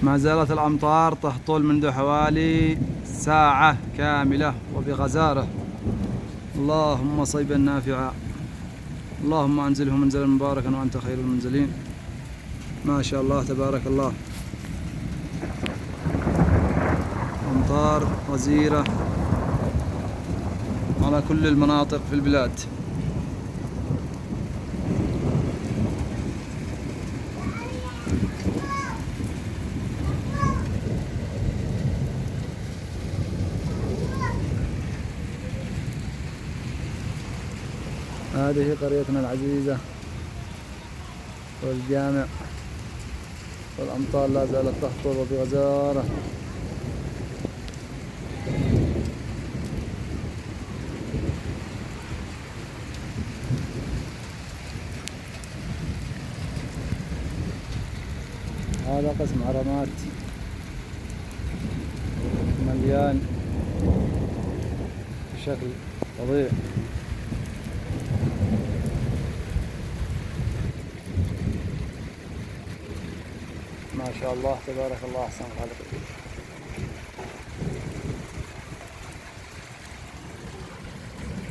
ما زالت الأمطار تهطل منذ حوالي ساعة كاملة وبغزارة. اللهم صيبا نافعا، اللهم أنزله منزلا مباركا وأنت خير المنزلين. ما شاء الله تبارك الله، أمطار غزيرة على كل المناطق في البلاد. هذه قريتنا العزيزة والجامع، والأمطار لا زالت تهطل وبغزارة. هذا قسم عرمات مليان بشكل فظيع. ما شاء الله تبارك الله، أحسن الخالقين.